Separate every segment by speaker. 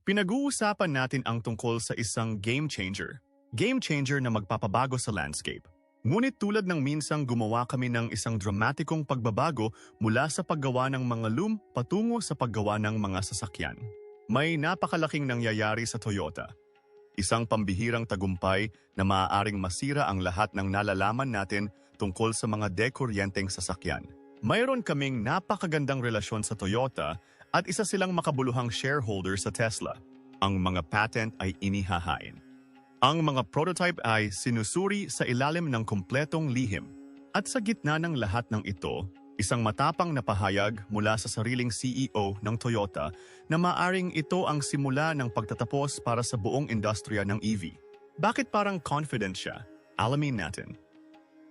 Speaker 1: Pinag-uusapan natin ang tungkol sa isang game changer. Game changer na magpapabago sa landscape. Ngunit tulad ng minsang gumawa kami ng isang dramatikong pagbabago mula sa paggawa ng mga loom patungo sa paggawa ng mga sasakyan. May napakalaking nangyayari sa Toyota. Isang pambihirang tagumpay na maaaring masira ang lahat ng nalalaman natin tungkol sa mga dekuryenteng sasakyan. Mayroon kaming napakagandang relasyon sa Toyota at isa silang makabuluhang shareholder sa Tesla. Ang mga patent ay inihahain. Ang mga prototype ay sinusuri sa ilalim ng kumpletong lihim. At sa gitna ng lahat ng ito, isang matapang na pahayag mula sa sariling CEO ng Toyota na maaring ito ang simula ng pagtatapos para sa buong industriya ng EV. Bakit parang confident siya? Alamin natin.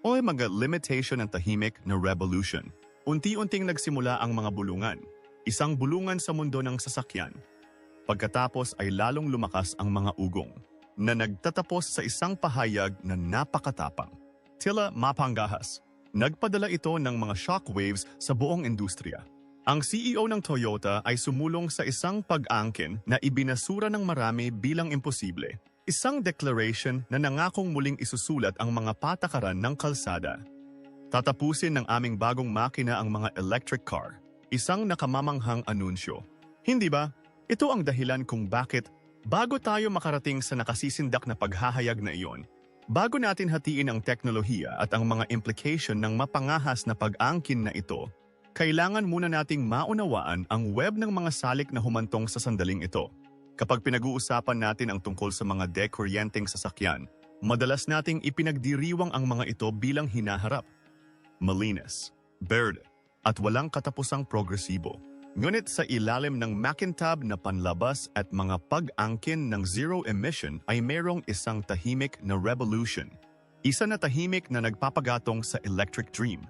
Speaker 1: O mga limitation ng tahimik na revolution. Unti-unting nagsimula ang mga bulungan. Isang bulungan sa mundo ng sasakyan. Pagkatapos ay lalong lumakas ang mga ugong na nagtatapos sa isang pahayag na napakatapang. Tila mapanggahas. Nagpadala ito ng mga shockwaves sa buong industriya. Ang CEO ng Toyota ay sumulong sa isang pag-angkin na ibinasura ng marami bilang imposible. Isang declaration na nangakong muling isusulat ang mga patakaran ng kalsada. Tatapusin ng aming bagong makina ang mga electric car. Isang nakamamanghang anunsyo. Hindi ba? Ito ang dahilan kung bakit bago tayo makarating sa nakasisindak na paghahayag na iyon, bago natin hatiin ang teknolohiya at ang mga implication ng mapangahas na pag-angkin na ito, kailangan muna nating maunawaan ang web ng mga salik na humantong sa sandaling ito. Kapag pinag-uusapan natin ang tungkol sa mga dekuryenteng sasakyan, madalas nating ipinagdiriwang ang mga ito bilang hinaharap. Malinis, verde, at walang katapusang progresibo. Ngunit sa ilalim ng makintab na panlabas at mga pag-angkin ng zero emission ay mayroong isang tahimik na revolution. Isa na tahimik na nagpapagatong sa electric dream.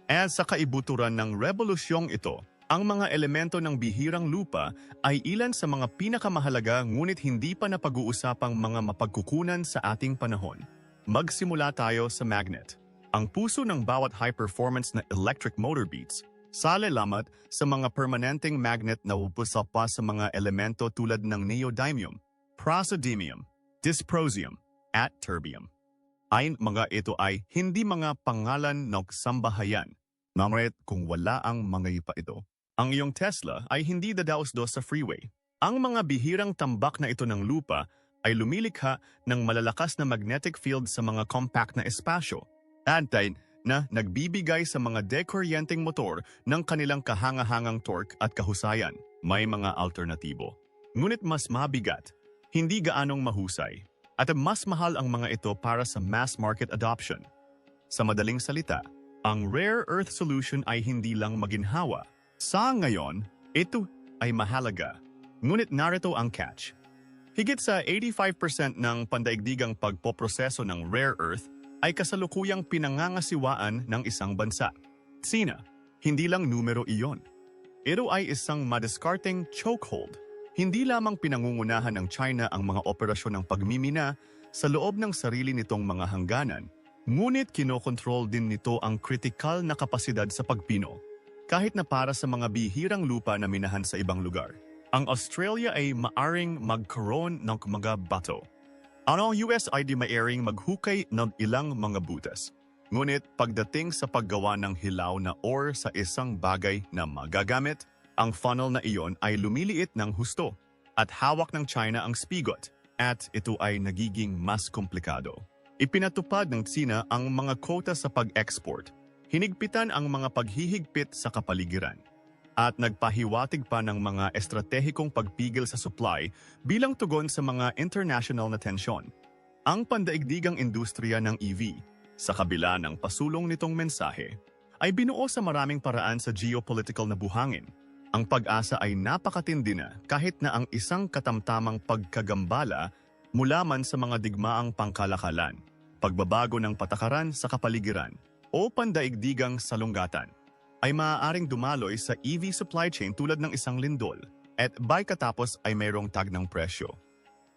Speaker 1: At sa kaibuturan ng revolusyong ito, ang mga elemento ng bihirang lupa ay ilan sa mga pinakamahalaga ngunit hindi pa napag-uusapang mga mapagkukunan sa ating panahon. Magsimula tayo sa magnet. Ang puso ng bawat high-performance na electric motor beats, salalamat sa mga permanenteng magnet na upusap pa sa mga elemento tulad ng neodymium, praseodymium, dysprosium, at terbium. Ay mga ito ay hindi mga pangalan ng sambahayan. Ngunit kung wala ang mga ipa ito, ang iyong Tesla ay hindi dadaos-dos sa freeway. Ang mga bihirang tambak na ito ng lupa ay lumilikha ng malalakas na magnetic field sa mga compact na espasyo. Antay na nagbibigay sa mga dekuryenteng motor ng kanilang kahanga-hangang torque at kahusayan. May mga alternatibo. Ngunit mas mabigat, hindi gaanong mahusay, at mas mahal ang mga ito para sa mass market adoption. Sa madaling salita, ang rare earth solution ay hindi lang maginhawa. Sa ngayon, ito ay mahalaga. Ngunit narito ang catch. Higit sa 85% ng pandaigdigang pagpoproseso ng rare earth ay kasalukuyang pinangangasiwaan ng isang bansa. Sina, hindi lang numero iyon. Ito ay isang madiskarteng chokehold. Hindi lamang pinangungunahan ng China ang mga operasyon ng pagmimina sa loob ng sarili nitong mga hangganan, ngunit kinokontrol din nito ang kritikal na kapasidad sa pagpino, kahit na para sa mga bihirang lupa na minahan sa ibang lugar. Ang Australia ay maaring magkaroon ng mga bato. Ang US ay di maaring maghukay ng ilang mga butas. Ngunit pagdating sa paggawa ng hilaw na ore sa isang bagay na magagamit, ang funnel na iyon ay lumiliit ng husto at hawak ng China ang spigot at ito ay nagiging mas komplikado. Ipinatupad ng Tsina ang mga quota sa pag-export, hinigpitan ang mga paghihigpit sa kapaligiran, at nagpahiwatig pa ng mga estratehikong pagpigil sa supply bilang tugon sa mga international na tensyon. Ang pandaigdigang industriya ng EV, sa kabila ng pasulong nitong mensahe, ay binuo sa maraming paraan sa geopolitical na buhangin. Ang pag-asa ay napakatindi na kahit na ang isang katamtamang pagkagambala mula man sa mga digmaang pangkalakalan, pagbabago ng patakaran sa kapaligiran, o pandaigdigang salungatan, ay maaaring dumaloy sa EV supply chain tulad ng isang lindol, at by katapos ay mayroong tag ng presyo.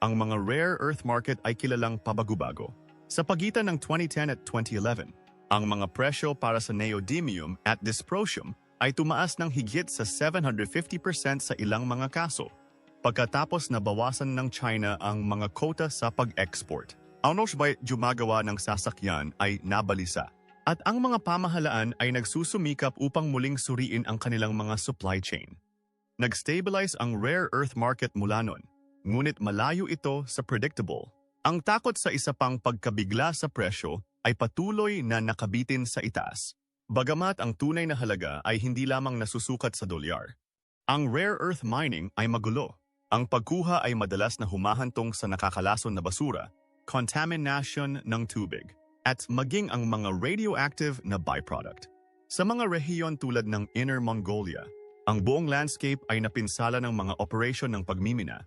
Speaker 1: Ang mga rare earth market ay kilalang pabago-bago. Sa pagitan ng 2010 at 2011, ang mga presyo para sa neodymium at dysprosium ay tumaas ng higit sa 750% sa ilang mga kaso. pagkatapos na bawasan ng China ang mga quota sa pag-export. Ang sabay gumagawa ng sasakyan ay nabalisa. At ang mga pamahalaan ay nagsusumikap upang muling suriin ang kanilang mga supply chain. Nag-stabilize ang rare earth market mula nun, ngunit malayo ito sa predictable. Ang takot sa isa pang pagkabigla sa presyo ay patuloy na nakabitin sa itaas. Bagamat ang tunay na halaga ay hindi lamang nasusukat sa dolyar. Ang rare earth mining ay magulo. Ang pagkuha ay madalas na humahantong sa nakakalason na basura, contamination ng tubig, at maging ang mga radioactive na byproduct. Sa mga rehiyon tulad ng Inner Mongolia, ang buong landscape ay napinsala ng mga operasyon ng pagmimina,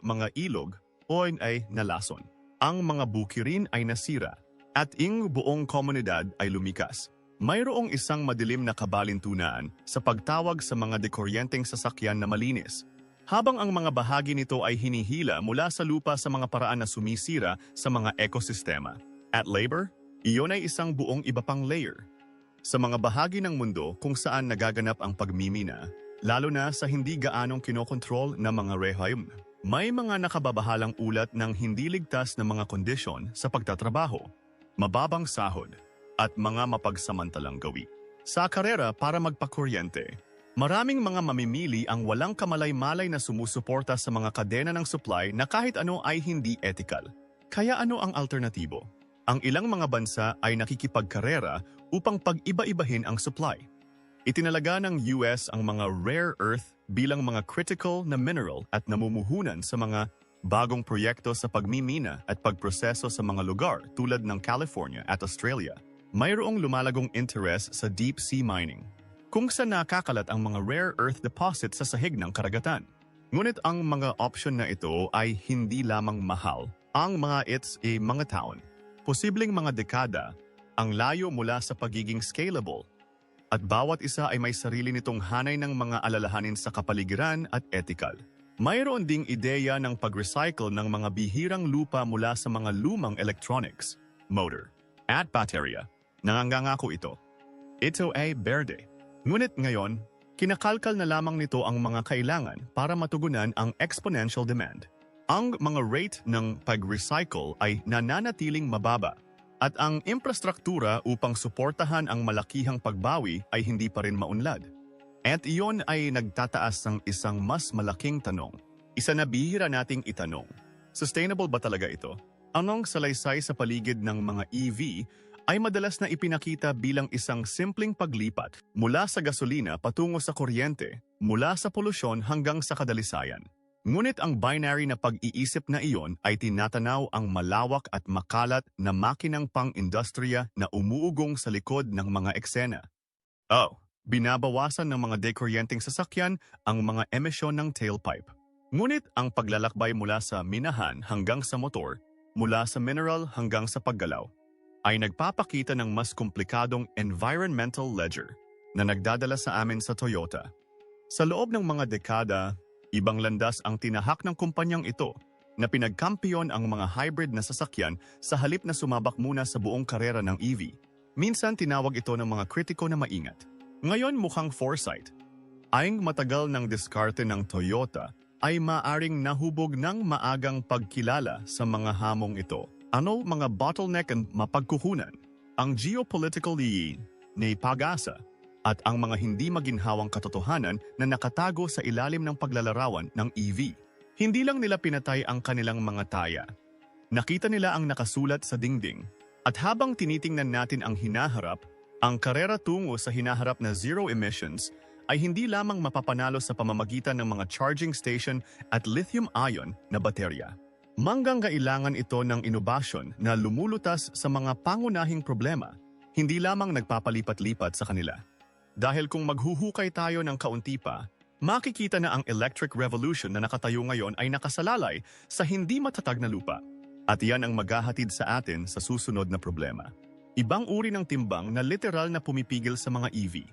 Speaker 1: mga ilog o ay nalason. Ang mga bukirin ay nasira at ang buong komunidad ay lumikas. Mayroong isang madilim na kabalintunaan sa pagtawag sa mga dekuryenteng sasakyan na malinis, habang ang mga bahagi nito ay hinihila mula sa lupa sa mga paraan na sumisira sa mga ekosistema. At labor, iyon ay isang buong iba pang layer. Sa mga bahagi ng mundo kung saan nagaganap ang pagmimina, lalo na sa hindi gaanong kinokontrol na mga rehayum, may mga nakababahalang ulat ng hindi ligtas na mga kondisyon sa pagtatrabaho, mababang sahod, at mga mapagsamantalang gawi. Sa karera para magpakuryente, maraming mga mamimili ang walang kamalay-malay na sumusuporta sa mga kadena ng supply na kahit ano ay hindi ethical. Kaya ano ang alternatibo? Ang ilang mga bansa ay nakikipagkarera upang pag-iba-ibahin ang supply. Itinalaga ng US ang mga rare earth bilang mga critical na mineral at namumuhunan sa mga bagong proyekto sa pagmimina at pagproseso sa mga lugar tulad ng California at Australia. Mayroong lumalagong interest sa deep sea mining, kung saan nakakalat ang mga rare earth deposits sa sahig ng karagatan. Ngunit ang mga option na ito ay hindi lamang mahal. Ang mga mga taon, posibleng mga dekada, ang layo mula sa pagiging scalable, at bawat isa ay may sarili nitong hanay ng mga alalahanin sa kapaligiran at ethical. Mayroon ding ideya ng pag-recycle ng mga bihirang lupa mula sa mga lumang electronics, motor, at baterya. Nangangako ito. Ito ay berde. Ngunit ngayon, kinakalkal na lamang nito ang mga kailangan para matugunan ang exponential demand. Ang mga rate ng pag-recycle ay nananatiling mababa at ang infrastruktura upang suportahan ang malakihang pagbawi ay hindi pa rin maunlad. At iyon ay nagtataas ng isang mas malaking tanong. Isa na bihira nating itanong. Sustainable ba talaga ito? Anong salaysay sa paligid ng mga EV ay madalas na ipinakita bilang isang simpleng paglipat mula sa gasolina patungo sa kuryente, mula sa polusyon hanggang sa kadalisayan. Ngunit ang binary na pag-iisip na iyon ay tinatanaw ang malawak at makalat na makinang pang-industriya na umuugong sa likod ng mga eksena. Binabawasan ng mga dekuryenteng sasakyan ang mga emisyon ng tailpipe. Ngunit ang paglalakbay mula sa minahan hanggang sa motor, mula sa mineral hanggang sa paggalaw, ay nagpapakita ng mas komplikadong environmental ledger na nagdadala sa amin sa Toyota. Sa loob ng mga dekada, ibang landas ang tinahak ng kumpanyang ito na pinagkampiyon ang mga hybrid na sasakyan sa halip na sumabak muna sa buong karera ng EV. Minsan tinawag ito ng mga kritiko na maingat. Ngayon mukhang foresight. Ayng matagal ng diskarte ng Toyota ay maaring nahubog ng maagang pagkilala sa mga hamong ito. Ano mga bottleneck ang mapagkukunan? Ang geopolitical na pag-asa at ang mga hindi maginhawang katotohanan na nakatago sa ilalim ng paglalarawan ng EV. Hindi lang nila pinatay ang kanilang mga taya. Nakita nila ang nakasulat sa dingding. At habang tinitingnan natin ang hinaharap, ang karera tungo sa hinaharap na zero emissions ay hindi lamang mapapanalo sa pamamagitan ng mga charging station at lithium-ion na baterya. Mangangailangan ito ng inobasyon na lumulutas sa mga pangunahing problema, hindi lamang nagpapalipat-lipat sa kanila. Dahil kung maghuhukay tayo ng kaunti pa, makikita na ang electric revolution na nakatayo ngayon ay nakasalalay sa hindi matatag na lupa. At iyan ang maghahatid sa atin sa susunod na problema. Ibang uri ng timbang na literal na pumipigil sa mga EV.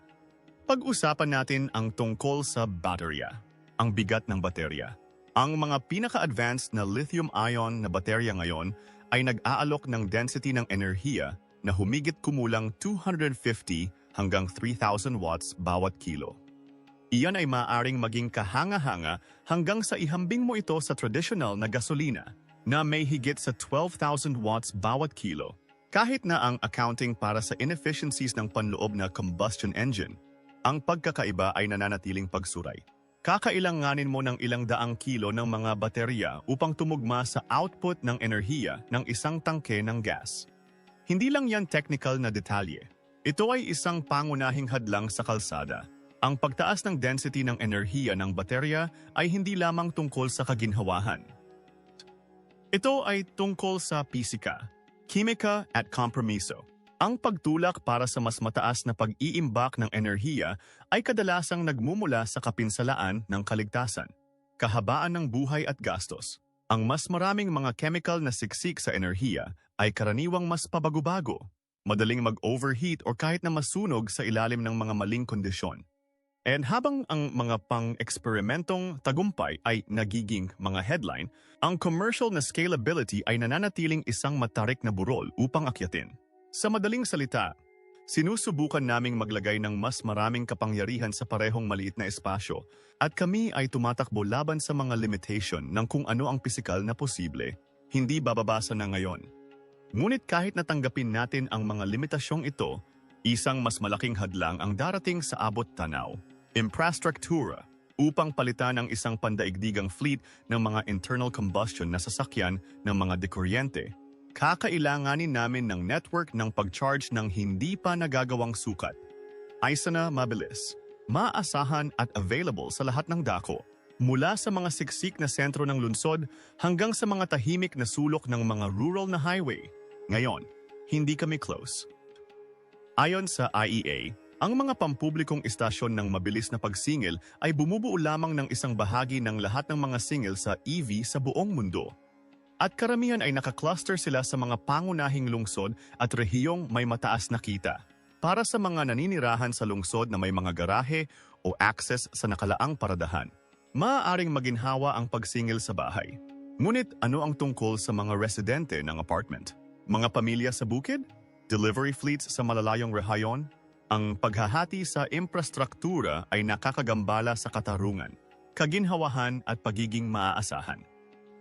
Speaker 1: Pag-usapan natin ang tungkol sa baterya, ang bigat ng baterya. Ang mga pinaka-advanced na lithium-ion na baterya ngayon ay nag-aalok ng density ng enerhiya na humigit kumulang 250 hanggang 3,000 watts bawat kilo. Iyan ay maaaring maging kahanga-hanga hanggang sa ihambing mo ito sa traditional na gasolina na may higit sa 12,000 watts bawat kilo. Kahit na ang accounting para sa inefficiencies ng panloob na combustion engine, ang pagkakaiba ay nananatiling pagsuray. Kakailanganin mo ng ilang daang kilo ng mga baterya upang tumugma sa output ng enerhiya ng isang tangke ng gas. Hindi lang yan technical na detalye. Ito ay isang pangunahing hadlang sa kalsada. Ang pagtaas ng density ng enerhiya ng baterya ay hindi lamang tungkol sa kaginhawahan. Ito ay tungkol sa pisika, kimika at kompromiso. Ang pagtulak para sa mas mataas na pag-iimbak ng enerhiya ay kadalasang nagmumula sa kapinsalaan ng kaligtasan, kahabaan ng buhay at gastos. Ang mas maraming mga chemical na siksik sa enerhiya ay karaniwang mas pabago-bago, madaling mag-overheat o kahit na masunog sa ilalim ng mga maling kondisyon. And habang ang mga pang-eksperimentong tagumpay ay nagiging mga headline, ang commercial na scalability ay nananatiling isang matarik na burol upang akyatin. Sa madaling salita, sinusubukan naming maglagay ng mas maraming kapangyarihan sa parehong maliit na espasyo at kami ay tumatakbo laban sa mga limitation ng kung ano ang pisikal na posible, hindi bababasa na ngayon. Ngunit kahit natanggapin natin ang mga limitasyong ito, isang mas malaking hadlang ang darating sa abot tanaw, infrastruktura, upang palitan ang isang pandaigdigang fleet ng mga internal combustion na sasakyan ng mga dekuryente. Kakailanganin namin ng network ng pag-charge ng hindi pa nagagawang sukat. Ayos na mabilis, maasahan at available sa lahat ng dako, mula sa mga siksik na sentro ng lungsod hanggang sa mga tahimik na sulok ng mga rural na highway. Ngayon, hindi kami close. Ayon sa IEA, ang mga pampublikong istasyon ng mabilis na pagsingil ay bumubuo lamang ng isang bahagi ng lahat ng mga singil sa EV sa buong mundo. At karamihan ay nakakluster sila sa mga pangunahing lungsod at rehiyong may mataas na kita. Para sa mga naninirahan sa lungsod na may mga garahe o access sa nakalaang paradahan, maaaring maginhawa ang pagsingil sa bahay. Ngunit ano ang tungkol sa mga residente ng apartment? Mga pamilya sa bukid? Delivery fleets sa malalayong rehayon? Ang paghahati sa infrastruktura ay nakakagambala sa katarungan, kaginhawahan at pagiging maaasahan.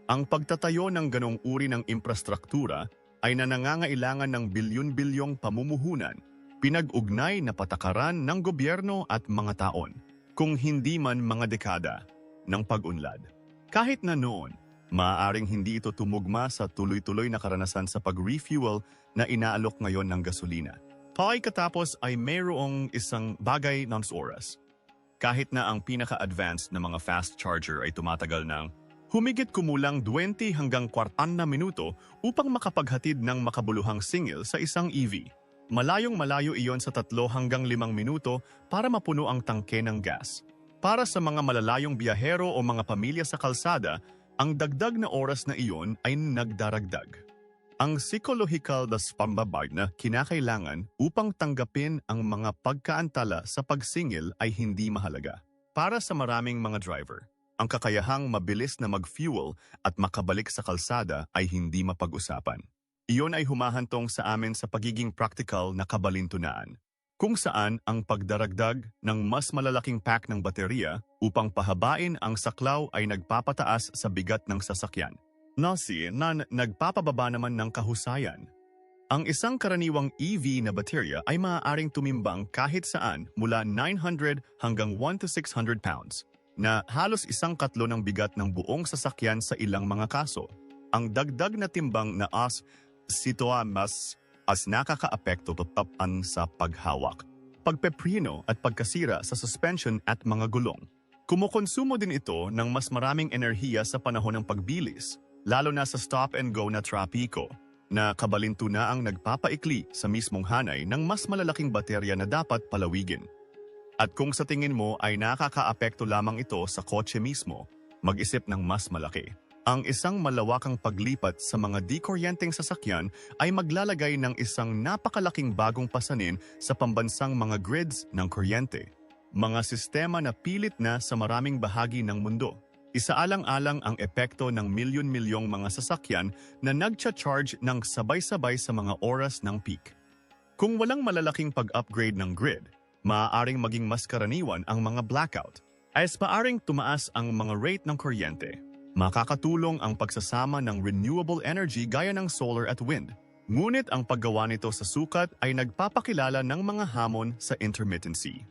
Speaker 1: Ang pagtatayo ng ganong uri ng infrastruktura ay nangangailangan ng bilyon-bilyong pamumuhunan, pinag-ugnay na patakaran ng gobyerno at mga taon, kung hindi man mga dekada, ng pag-unlad. Kahit na noon, maaaring hindi ito tumugma sa tuloy-tuloy na karanasan sa pag-refuel na inaalok ngayon ng gasolina. Katapos ay mayroong isang bagay ng oras. Kahit na ang pinaka-advanced na mga fast charger ay tumatagal ng humigit kumulang 20 hanggang 40 na minuto upang makapaghatid ng makabuluhang singil sa isang EV. Malayong-malayo iyon sa 3 hanggang 5 minuto para mapuno ang tangke ng gas. Para sa mga malalayong biyahero o mga pamilya sa kalsada, ang dagdag na oras na iyon ay nagdaragdag. Ang psikolohikal na pambabag na kinakailangan upang tanggapin ang mga pagkaantala sa pagsingil ay hindi mahalaga. Para sa maraming mga driver, ang kakayahang mabilis na mag-fuel at makabalik sa kalsada ay hindi mapag-usapan. Iyon ay humahantong sa amin sa pagiging practical na kabalintunaan, kung saan ang pagdaragdag ng mas malalaking pack ng baterya upang pahabain ang saklaw ay nagpapataas sa bigat ng sasakyan. Nasi na nagpapababa naman ng kahusayan. Ang isang karaniwang EV na baterya ay maaaring tumimbang kahit saan mula 900 hanggang 1 to 600 pounds, na halos 1/4 ng bigat ng buong sasakyan sa ilang mga kaso. Ang dagdag na timbang na mas nakakaapekto tapan sa paghawak, pagpepreno at pagkasira sa suspension at mga gulong. Kumukonsumo din ito ng mas maraming enerhiya sa panahon ng pagbilis, lalo na sa stop-and-go na trapiko, na kabalintunaang nagpapaikli sa mismong hanay ng mas malalaking baterya na dapat palawigin. At kung sa tingin mo ay nakakaapekto lamang ito sa kotse mismo, mag-isip ng mas malaki. Ang isang malawakang paglipat sa mga dikuryenteng sasakyan ay maglalagay ng isang napakalaking bagong pasanin sa pambansang mga grids ng kuryente. Mga sistema na pilit na sa maraming bahagi ng mundo. Isaalang-alang ang epekto ng milyon-milyong mga sasakyan na nagcha-charge ng sabay-sabay sa mga oras ng peak. Kung walang malalaking pag-upgrade ng grid, Maaaring maging mas karaniwan ang mga blackout. As maaring tumaas ang mga rate ng kuryente. Makakatulong ang pagsasama ng renewable energy gaya ng solar at wind. Ngunit ang paggawa nito sa sukat ay nagpapakilala ng mga hamon sa intermittency.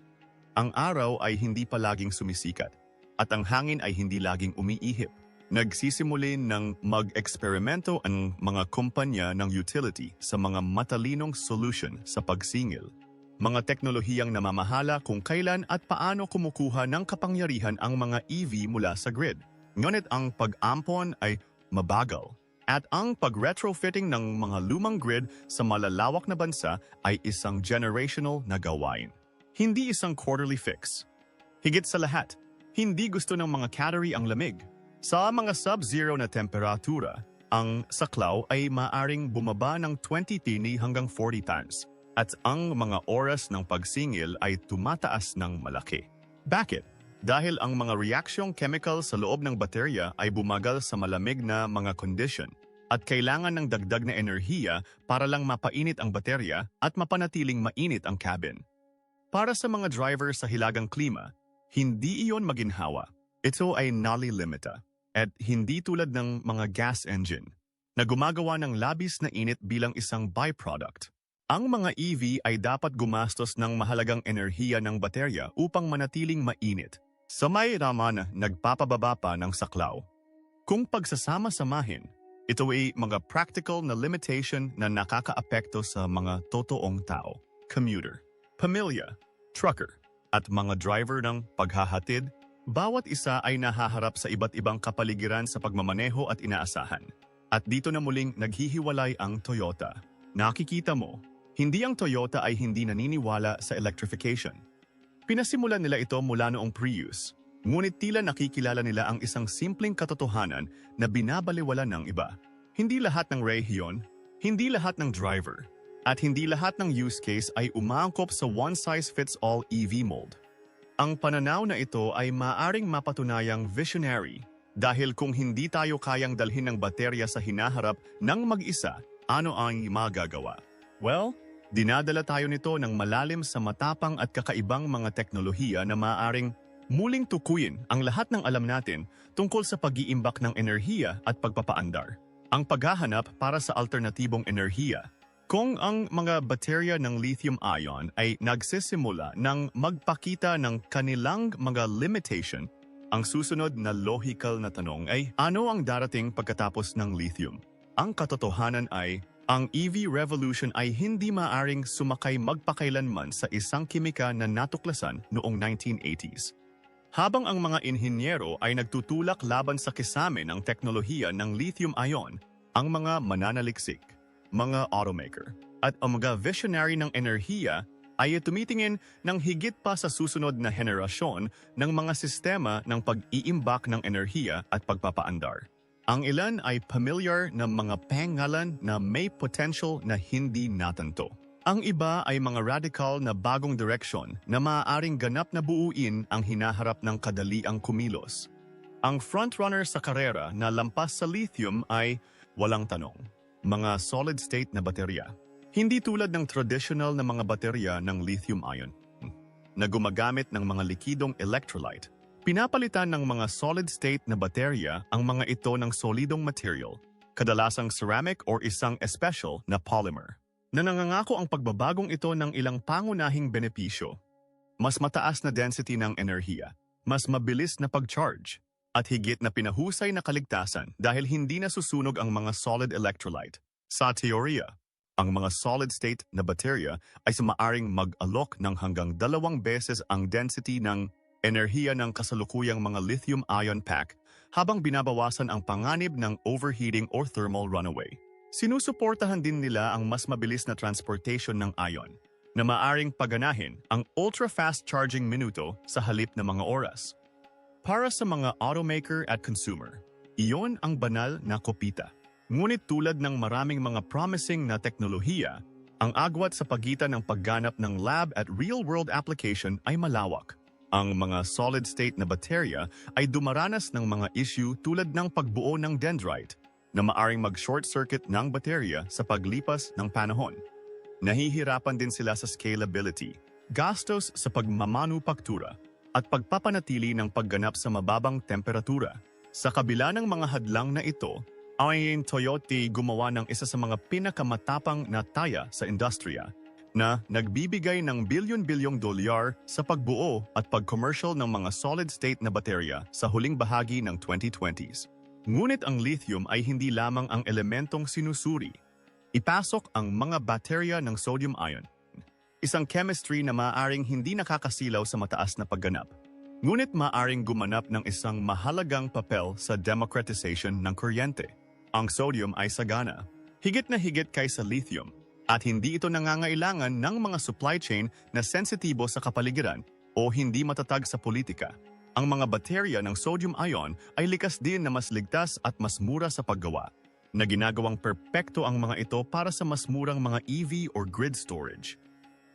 Speaker 1: Ang araw ay hindi palaging sumisikat at ang hangin ay hindi laging umiihip. Nagsisimulin ng mag-eksperimento ang mga kumpanya ng utility sa mga matalinong solution sa pagsingil. Mga teknolohiyang namamahala kung kailan at paano kumukuha ng kapangyarihan ang mga EV mula sa grid. Ngunit ang pag-ampon ay mabagal. At ang pag-retrofitting ng mga lumang grid sa malalawak na bansa ay isang generational na gawain. Hindi isang quarterly fix. Higit sa lahat, hindi gusto ng mga cattery ang lamig. Sa mga sub-zero na temperatura, ang saklaw ay maaring bumaba ng 20 tini hanggang 40 tons at ang mga oras ng pagsingil ay tumataas ng malaki. Bakit? Dahil ang mga reaksyong chemical sa loob ng baterya ay bumagal sa malamig na mga condition at kailangan ng dagdag na enerhiya para lang mapainit ang baterya at mapanatiling mainit ang cabin. Para sa mga driver sa hilagang klima, hindi iyon maginhawa. Ito ay nalilimita at hindi tulad ng mga gas engine na gumagawa ng labis na init bilang isang byproduct. Ang mga EV ay dapat gumastos ng mahalagang enerhiya ng baterya upang manatiling mainit. Sa may raman, nagpapababa pa ng saklaw. Kung pagsasama-samahin, ito ay mga practical na limitation na nakakaapekto sa mga totoong tao, commuter, pamilya, trucker, at mga driver ng paghahatid. Bawat isa ay nahaharap sa iba't ibang kapaligiran sa pagmamaneho at inaasahan. At dito na muling naghihiwalay ang Toyota. Nakikita mo, hindi ang Toyota ay hindi naniniwala sa electrification. Pinasimulan nila ito mula noong Prius, ngunit tila nakikilala nila ang isang simpleng katotohanan na binabaliwala ng iba. Hindi lahat ng rehiyon, hindi lahat ng driver, at hindi lahat ng use case ay umaangkop sa one-size-fits-all EV mold. Ang pananaw na ito ay maaring mapatunayang visionary dahil kung hindi tayo kayang dalhin ng baterya sa hinaharap ng mag-isa, ano ang magagawa? Well, dinadala tayo nito ng malalim sa matapang at kakaibang mga teknolohiya na maaring muling tukuyin ang lahat ng alam natin tungkol sa pag-iimbak ng enerhiya at pagpapaandar. Ang paghahanap para sa alternatibong enerhiya. Kung ang mga baterya ng lithium-ion ay nagsisimula ng magpakita ng kanilang mga limitation, ang susunod na logical na tanong ay ano ang darating pagkatapos ng lithium? Ang katotohanan ay ang EV revolution ay hindi maaring sumakay magpakailanman sa isang kimika na natuklasan noong 1980s. Habang ang mga inhinyero ay nagtutulak laban sa kisame ng teknolohiya ng lithium-ion, ang mga mananaliksik, mga automaker, at ang mga visionary ng enerhiya ay tumitingin ng higit pa sa susunod na henerasyon ng mga sistema ng pag-iimbak ng enerhiya at pagpapaandar. Ang ilan ay familiar na mga pangalan na may potential na hindi natanto. Ang iba ay mga radical na bagong direksyon na maaaring ganap na buuin ang hinaharap ng kadaliang kumilos. Ang frontrunner sa karera na lampas sa lithium ay, walang tanong, mga solid-state na baterya. Hindi tulad ng traditional na mga baterya ng lithium-ion na gumagamit ng mga likidong electrolyte. Pinapalitan ng mga solid-state na baterya ang mga ito ng solidong material, kadalasang ceramic or isang special na polymer, na nangangako ang pagbabagong ito ng ilang pangunahing benepisyo. Mas mataas na density ng enerhiya, mas mabilis na pag-charge, at higit na pinahusay na kaligtasan dahil hindi nasusunog ang mga solid electrolyte. Sa teorya, ang mga solid-state na baterya ay maaring mag-alok ng hanggang 2 beses ang density ng enerhiya ng kasalukuyang mga lithium-ion pack habang binabawasan ang panganib ng overheating or thermal runaway. Sinusuportahan din nila ang mas mabilis na transportation ng ion na maaring paganahin ang ultra-fast charging minuto sa halip na mga oras. Para sa mga automaker at consumer, iyon ang banal na kopita. Ngunit tulad ng maraming mga promising na teknolohiya, ang agwat sa pagitan ng pagganap ng lab at real-world application ay malawak. Ang mga solid-state na baterya ay dumaranas ng mga issue tulad ng pagbuo ng dendrite na maaring mag-short-circuit ng baterya sa paglipas ng panahon. Nahihirapan din sila sa scalability gastos sa pagmamanupaktura, at pagpapanatili ng pagganap sa mababang temperatura. Sa kabila ng mga hadlang na ito, ang Toyota gumawa ng isa sa mga pinakamatapang na taya sa industriya na nagbibigay ng bilyon-bilyong dolyar sa pagbuo at pag-commercial ng mga solid-state na baterya sa huling bahagi ng 2020s. Ngunit ang lithium ay hindi lamang ang elementong sinusuri. Ipasok ang mga baterya ng sodium-ion, isang chemistry na maaaring hindi nakakasilaw sa mataas na pagganap. Ngunit maaaring gumanap ng isang mahalagang papel sa democratization ng kuryente. Ang sodium ay sagana, higit na higit kaysa lithium, at hindi ito nangangailangan ng mga supply chain na sensitibo sa kapaligiran o hindi matatag sa politika. Ang mga baterya ng sodium-ion ay likas din na mas ligtas at mas mura sa paggawa, na ginagawang perpekto ang mga ito para sa mas murang mga EV or grid storage.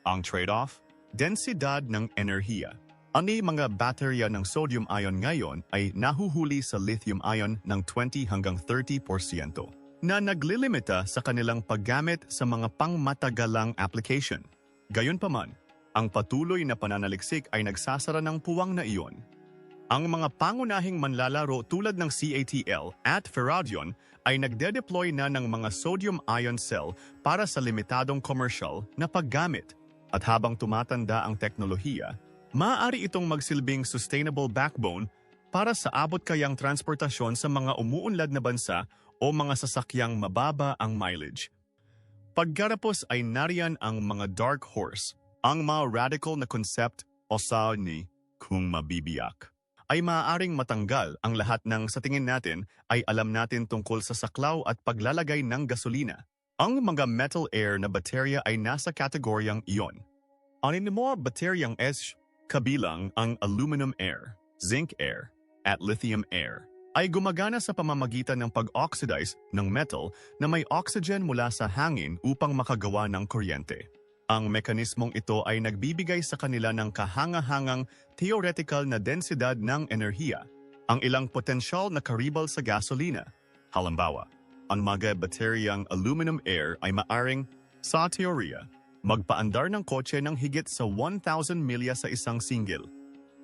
Speaker 1: Ang trade-off, densidad ng enerhiya. Ang mga baterya ng sodium-ion ngayon ay nahuhuli sa lithium-ion ng 20 hanggang 30% na naglilimita sa kanilang paggamit sa mga pangmatagalang application. Gayunpaman, ang patuloy na pananaliksik ay nagsasara ng puwang na iyon. Ang mga pangunahing manlalaro tulad ng CATL at Feradion ay nagde-deploy na ng mga sodium-ion cell para sa limitadong commercial na paggamit. At habang tumatanda ang teknolohiya, maaari itong magsilbing sustainable backbone para sa abot kayang transportasyon sa mga umuunlad na bansa o mga sasakyang mababa ang mileage. Pagkarapos ay nariyan ang mga dark horse, ang mga radical na concept o ni kung mabibiyak. Ay maaaring matanggal ang lahat ng sa tingin natin ay alam natin tungkol sa saklaw at paglalagay ng gasolina. Ang mga metal air na baterya ay nasa kategoryang iyon. Ang mga bateryang kabilang ang aluminum air, zinc air, at lithium air, ay gumagana sa pamamagitan ng pag-oxidize ng metal na may oxygen mula sa hangin upang makagawa ng kuryente. Ang mekanismong ito ay nagbibigay sa kanila ng kahanga-hangang theoretical na densidad ng enerhiya, ang ilang potensyal na karibal sa gasolina. Halimbawa, ang mga bateryang aluminum air ay maaring, sa teorya, magpaandar ng kotse ng higit sa 1,000 milya sa isang single.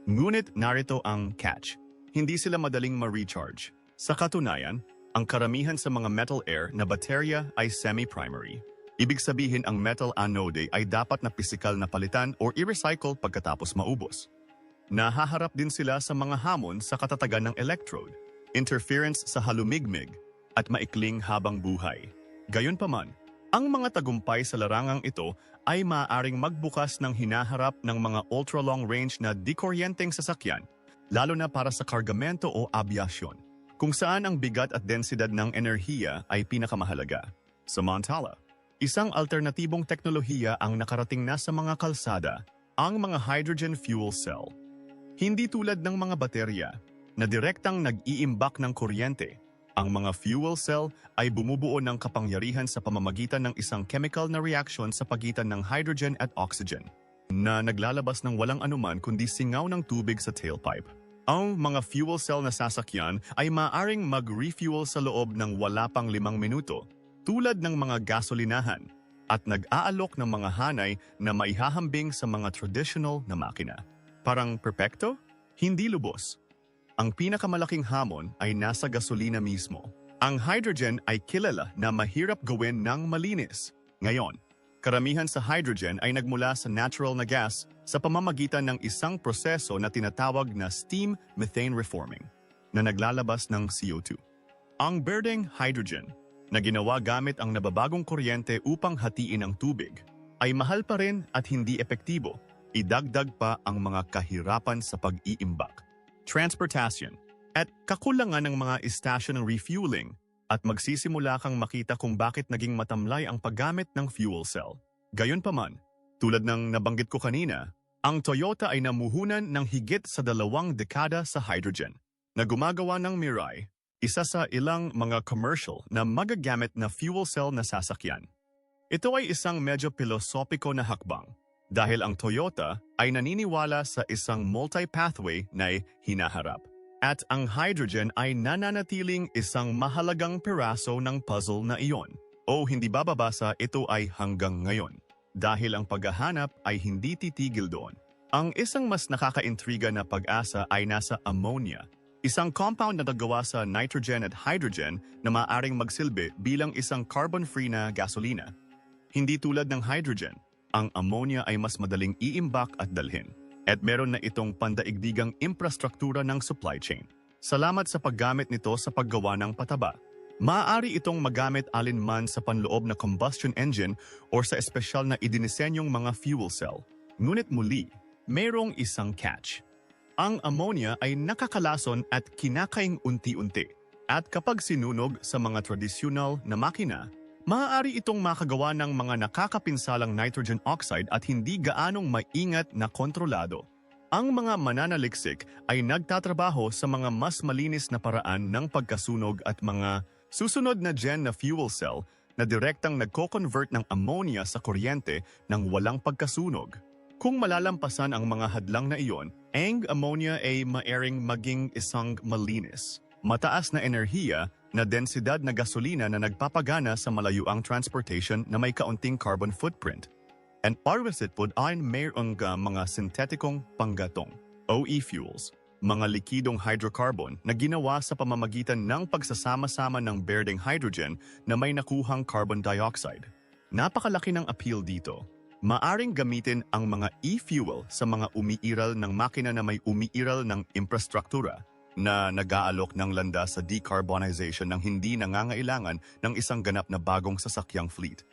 Speaker 1: Ngunit narito ang catch. Hindi sila madaling ma-recharge. Sa katunayan, ang karamihan sa mga metal air na baterya ay semi-primary. Ibig sabihin ang metal anode ay dapat na pisikal na palitan o i-recycle pagkatapos maubos. Nahaharap din sila sa mga hamon sa katatagan ng electrode, interference sa halumigmig, at maikling habang buhay. Gayunpaman, ang mga tagumpay sa larangang ito ay maaaring magbukas ng hinaharap ng mga ultra-long range na dikuryenteng sasakyan, lalo na para sa kargamento o abyasyon, kung saan ang bigat at densidad ng enerhiya ay pinakamahalaga. Samantala, isang alternatibong teknolohiya ang nakarating na sa mga kalsada, ang mga hydrogen fuel cell. Hindi tulad ng mga baterya na direktang nag-iimbak ng kuryente, ang mga fuel cell ay bumubuo ng kapangyarihan sa pamamagitan ng isang chemical na reaction sa pagitan ng hydrogen at oxygen, na naglalabas ng walang anuman kundi singaw ng tubig sa tailpipe. Ang mga fuel cell na sasakyan ay maaaring mag-refuel sa loob ng wala pang 5 minuto, tulad ng mga gasolinahan, at nag-aalok ng mga hanay na maihahambing sa mga traditional na makina. Parang perpekto? Hindi lubos. Ang pinakamalaking hamon ay nasa gasolina mismo. Ang hydrogen ay kilala na mahirap gawin ng malinis. Ngayon, karamihan sa hydrogen ay nagmula sa natural na gas sa pamamagitan ng isang proseso na tinatawag na steam methane reforming, na naglalabas ng CO2. Ang berdeng hydrogen, na ginawa gamit ang nababagong kuryente upang hatiin ang tubig, ay mahal pa rin at hindi epektibo. Idagdag pa ang mga kahirapan sa pag-iimbak, transportation, at kakulangan ng mga istasyon ng refueling, at magsisimula kang makita kung bakit naging matamlay ang paggamit ng fuel cell. Gayunpaman, tulad ng nabanggit ko kanina, ang Toyota ay namuhunan ng higit sa 2 dekada sa hydrogen, na gumagawa ng Mirai, isa sa ilang mga commercial na magagamit na fuel cell na sasakyan. Ito ay isang medyo pilosopiko na hakbang, dahil ang Toyota ay naniniwala sa isang multi-pathway na hinaharap. At ang hydrogen ay nananatiling isang mahalagang piraso ng puzzle na iyon. O hindi bababasa, ito ay hanggang ngayon. Dahil ang paghahanap ay hindi titigil doon. Ang isang mas nakakaintriga na pag-asa ay nasa ammonia, isang compound na nagawa sa nitrogen at hydrogen na maaaring magsilbi bilang isang carbon-free na gasolina. Hindi tulad ng hydrogen, ang ammonia ay mas madaling iimbak at dalhin. At meron na itong pandaigdigang infrastruktura ng supply chain. Salamat sa paggamit nito sa paggawa ng pataba. Maaari itong magamit alinman sa panloob na combustion engine o sa espesyal na idinisenyong mga fuel cell. Ngunit muli, mayroong isang catch. Ang ammonia ay nakakalason at kinakaing unti-unti. At kapag sinunog sa mga tradisyonal na makina, maaari itong makagawa ng mga nakakapinsalang nitrogen oxide at hindi gaanong maingat na kontrolado. Ang mga mananaliksik ay nagtatrabaho sa mga mas malinis na paraan ng pagkasunog at mga susunod na gen na fuel cell na direktang nagko-convert ng ammonia sa kuryente ng walang pagkasunog. Kung malalampasan ang mga hadlang na iyon, ang ammonia ay maaring maging isang malinis, mataas na enerhiya na densidad na gasolina na nagpapagana sa malayuang transportation na may kaunting carbon footprint. And opposite po ay mayroong mga sintetikong panggatong o e-fuels, mga likidong hydrocarbon na ginawa sa pamamagitan ng pagsasama-sama ng berdeng hydrogen na may nakuhang carbon dioxide. Napakalaki ng appeal dito. Maaring gamitin ang mga e-fuel sa mga umiiral ng makina na may umiiral ng infrastruktura na nag-aalok ng landas sa decarbonization ng hindi nangangailangan ng isang ganap na bagong sasakyang fleet.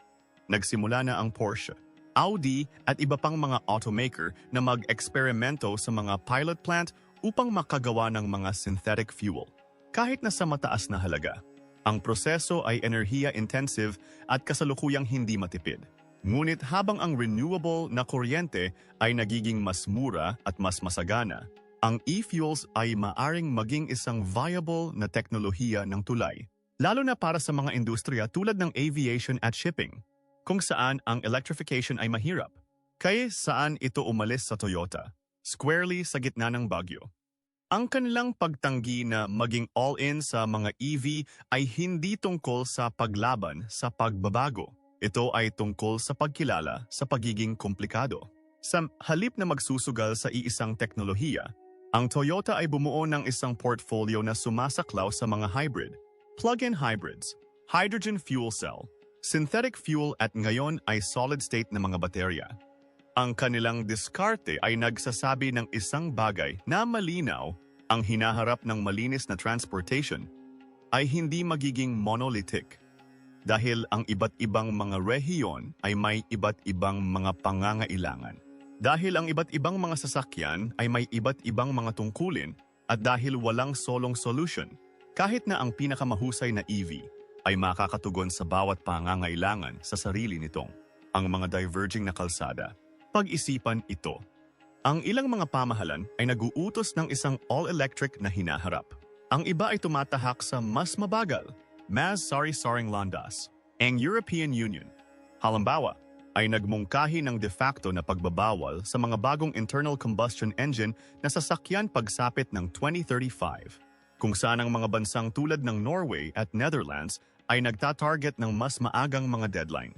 Speaker 1: Nagsimula na ang Porsche, Audi at iba pang mga automaker na mag-eksperimento sa mga pilot plant upang makagawa ng mga synthetic fuel. Kahit na sa mataas na halaga, ang proseso ay enerhiya-intensive at kasalukuyang hindi matipid. Ngunit habang ang renewable na kuryente ay nagiging mas mura at mas masagana, ang e-fuels ay maaring maging isang viable na teknolohiya ng tulay, lalo na para sa mga industriya tulad ng aviation at shipping, kung saan ang electrification ay mahirap. Kaya saan ito umalis sa Toyota? Squarely sa gitna ng bagyo. Ang kanilang pagtanggi na maging all-in sa mga EV ay hindi tungkol sa paglaban sa pagbabago. Ito ay tungkol sa pagkilala sa pagiging komplikado. Sa halip na magsusugal sa iisang teknolohiya, ang Toyota ay bumuo ng isang portfolio na sumasaklaw sa mga hybrid, plug-in hybrids, hydrogen fuel cell, synthetic fuel at ngayon ay solid-state na mga baterya. Ang kanilang diskarte ay nagsasabi ng isang bagay na malinaw, ang hinaharap ng malinis na transportation ay hindi magiging monolithic dahil ang iba't ibang mga rehiyon ay may iba't ibang mga pangangailangan. Dahil ang iba't ibang mga sasakyan ay may iba't ibang mga tungkulin at dahil walang solong solution, kahit na ang pinakamahusay na EV ay makakatugon sa bawat pangangailangan sa sarili nitong ang mga diverging na kalsada. Pag-isipan ito. Ang ilang mga pamahalan ay nag-uutos ng isang all-electric na hinaharap. Ang iba ay tumatahak sa mas mabagal, mas sari-saring landas. Ang European Union, halimbawa, ay nagmungkahi ng de facto na pagbabawal sa mga bagong internal combustion engine na sasakyan pagsapit ng 2035, kung saan ang mga bansang tulad ng Norway at Netherlands ay nagtatarget ng mas maagang mga deadline.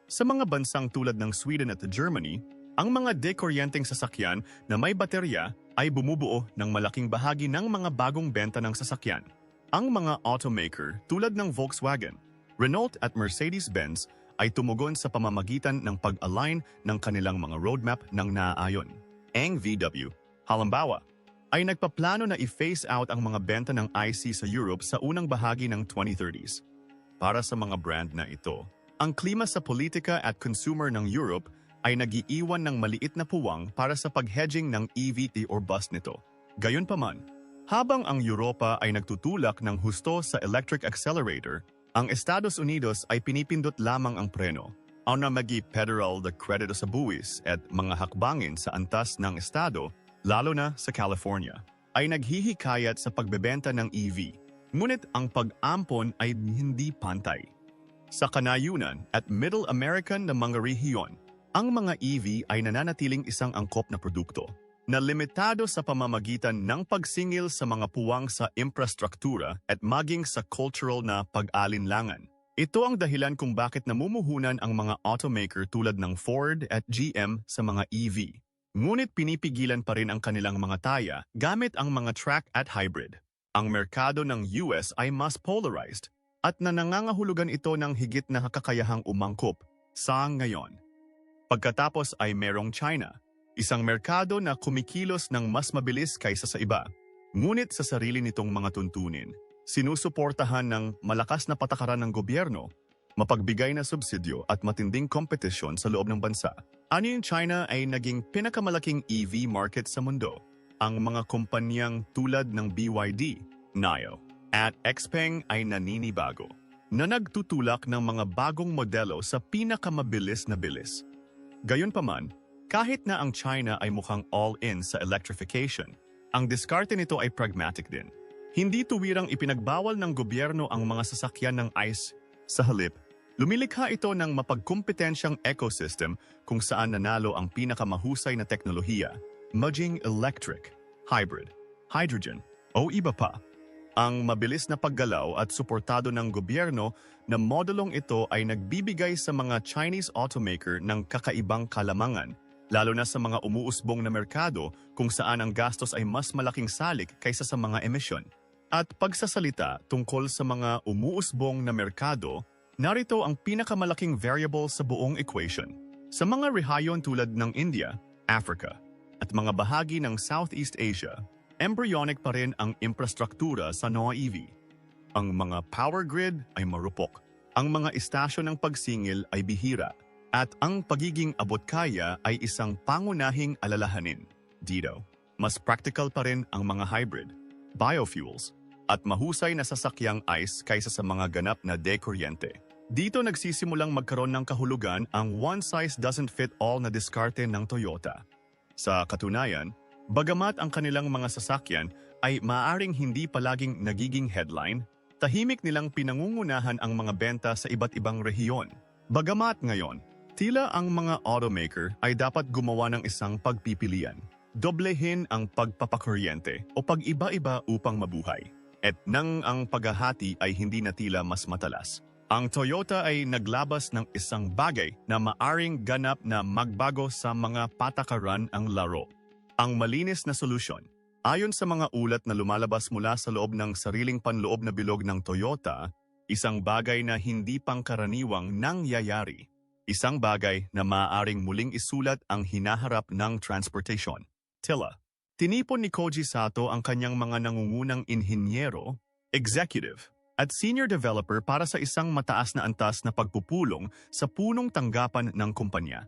Speaker 1: Sa mga bansang tulad ng Sweden at Germany, ang mga dekuryenteng sasakyan na may baterya ay bumubuo ng malaking bahagi ng mga bagong benta ng sasakyan. Ang mga automaker tulad ng Volkswagen, Renault at Mercedes-Benz ay tumugon sa pamamagitan ng pag-align ng kanilang mga roadmap ng naaayon. Ang VW, halimbawa, ay nagpaplano na i-phase out ang mga benta ng IC sa Europe sa unang bahagi ng 2030s. Para sa mga brand na ito, ang klima sa politika at consumer ng Europe ay nag-iiwan ng maliit na puwang para sa pag-hedging ng EV or bus nito. Gayunpaman, habang ang Europa ay nagtutulak ng husto sa electric accelerator, ang Estados Unidos ay pinipindot lamang ang preno. Ang magi-pedal the credit sa buwis at mga hakbangin sa antas ng estado, lalo na sa California, ay naghihikayat sa pagbebenta ng EV. Ngunit ang pag-ampon ay hindi pantay. Sa kanayunan at Middle American na mga rehiyon, ang mga EV ay nananatiling isang angkop na produkto na limitado sa pamamagitan ng pagsingil sa mga puwang sa infrastruktura at maging sa cultural na pag-alinlangan. Ito ang dahilan kung bakit namumuhunan ang mga automaker tulad ng Ford at GM sa mga EV. Ngunit pinipigilan pa rin ang kanilang mga taya gamit ang mga track at hybrid. Ang merkado ng US ay mas polarized at nangangahulugan ito ng higit na kakayahang umangkop sa ngayon. Pagkatapos ay merong China, isang merkado na kumikilos ng mas mabilis kaysa sa iba. Ngunit sa sarili nitong mga tuntunin, sinusuportahan ng malakas na patakaran ng gobyerno, mapagbigay na subsidyo at matinding kompetisyon sa loob ng bansa. Ang China ay naging pinakamalaking EV market sa mundo. Ang mga kumpanyang tulad ng BYD, NIO, at XPeng ay naninibago na nagtutulak ng mga bagong modelo sa pinakamabilis na bilis. Gayunpaman, kahit na ang China ay mukhang all-in sa electrification, ang diskarte nito ay pragmatic din. Hindi tuwirang ipinagbawal ng gobyerno ang mga sasakyan ng ICE. Sa halip, lumilikha ito ng mapagkumpetensyang ecosystem kung saan nanalo ang pinakamahusay na teknolohiya, maging electric, hybrid, hydrogen, o iba pa. Ang mabilis na paggalaw at suportado ng gobyerno na modelong ito ay nagbibigay sa mga Chinese automaker ng kakaibang kalamangan, lalo na sa mga umuusbong na merkado kung saan ang gastos ay mas malaking salik kaysa sa mga emisyon. At pagsasalita tungkol sa mga umuusbong na merkado, narito ang pinakamalaking variable sa buong equation. Sa mga rehiyon tulad ng India, Africa, at mga bahagi ng Southeast Asia, embryonic pa rin ang infrastruktura sa mga EV. Ang mga power grid ay marupok, ang mga istasyon ng pagsingil ay bihira, at ang pagiging abot-kaya ay isang pangunahing alalahanin. Dito, mas practical pa rin ang mga hybrid, biofuels, at mahusay na sasakyang ICE kaysa sa mga ganap na dekuryente. Dito nagsisimulang magkaroon ng kahulugan ang one-size-doesn't-fit-all na diskarte ng Toyota. Sa katunayan, bagamat ang kanilang mga sasakyan ay maaaring hindi palaging nagiging headline, tahimik nilang pinangungunahan ang mga benta sa iba't ibang rehiyon. Bagamat ngayon, tila ang mga automaker ay dapat gumawa ng isang pagpipilian. Doblehin ang pagpapakuryente o pag-iba-iba upang mabuhay. At nang ang paghahati ay hindi na tila mas matalas. Ang Toyota ay naglabas ng isang bagay na maaring ganap na magbago sa mga patakaran ang laro. Ang malinis na solusyon. Ayon sa mga ulat na lumalabas mula sa loob ng sariling panloob na bilog ng Toyota, isang bagay na hindi pangkaraniwang nangyayari. Isang bagay na maaaring muling isulat ang hinaharap ng transportation. Tila. Tinipon ni Koji Sato ang kanyang mga nangungunang inhinyero, executive, at senior developer para sa isang mataas na antas na pagpupulong sa punong tanggapan ng kumpanya.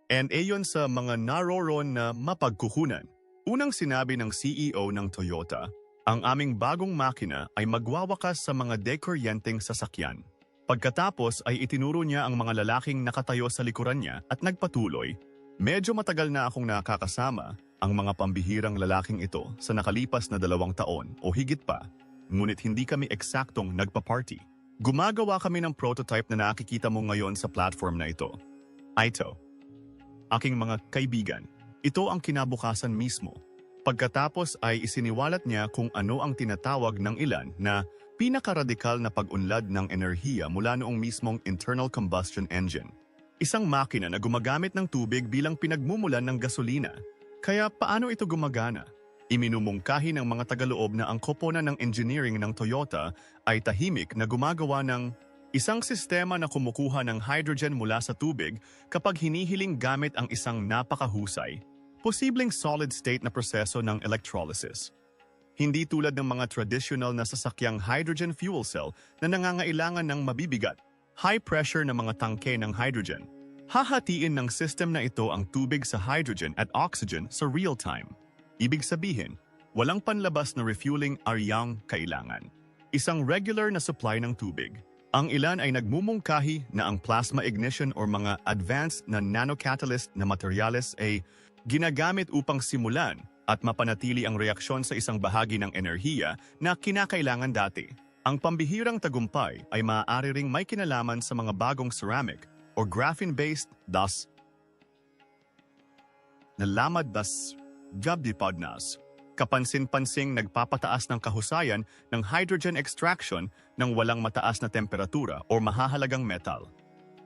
Speaker 1: And ayon sa mga naroon na mapagkukunan, unang sinabi ng CEO ng Toyota, ang aming bagong makina ay magwawakas sa mga dekuryenteng sasakyan. Pagkatapos ay itinuro niya ang mga lalaking nakatayo sa likuran niya at nagpatuloy, medyo matagal na akong nakakasama ang mga pambihirang lalaking ito sa nakalipas na 2 taon o higit pa, ngunit hindi kami eksaktong nagpa-party. Gumagawa kami ng prototype na nakikita mo ngayon sa platform na ito. Ito, aking mga kaibigan, ito ang kinabukasan mismo. Pagkatapos ay isiniwalat niya kung ano ang tinatawag ng ilan na pinakaradikal na pag-unlad ng enerhiya mula noong mismong internal combustion engine. Isang makina na gumagamit ng tubig bilang pinagmumulan ng gasolina. Kaya paano ito gumagana? Iminumungkahi ng mga tagaloob na ang koponan ng engineering ng Toyota ay tahimik na gumagawa ng isang sistema na kumukuha ng hydrogen mula sa tubig kapag hinihiling gamit ang isang napakahusay, posibleng solid-state na proseso ng electrolysis. Hindi tulad ng mga traditional na sasakyang hydrogen fuel cell na nangangailangan ng mabibigat, high-pressure na mga tangke ng hydrogen. Hahatiin ng system na ito ang tubig sa hydrogen at oxygen sa real time. Ibig sabihin, walang panlabas na refueling aryang kailangan. Isang regular na supply ng tubig. Ang ilan ay nagmumungkahi na ang plasma ignition o mga advanced na nanocatalyst na materyales ay ginagamit upang simulan at mapanatili ang reaksyon sa isang bahagi ng enerhiya na kinakailangan dati. Ang pambihirang tagumpay ay maaari ring may kinalaman sa mga bagong ceramic o graphene-based na lamad das gabdipagnas. kapansin-pansing nagpapataas ng kahusayan ng hydrogen extraction ng walang mataas na temperatura o mahahalagang metal.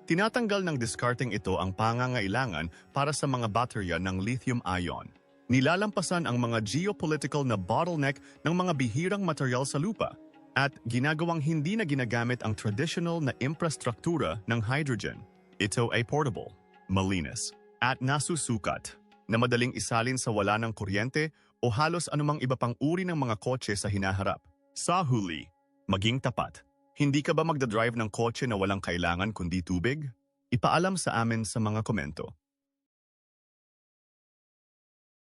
Speaker 1: Tinatanggal ng discarding ito ang pangangailangan para sa mga baterya ng lithium-ion. Nilalampasan ang mga geopolitical na bottleneck ng mga bihirang material sa lupa at ginagawang hindi na ginagamit ang traditional na infrastruktura ng hydrogen. Ito ay portable, malinis, at nasusukat na madaling isalin sa wala ng kuryente o halos anumang iba pang uri ng mga kotse sa hinaharap. Sa huli, maging tapat. Hindi ka ba magdadrive ng kotse na walang kailangan kundi tubig? Ipaalam sa amin sa mga komento.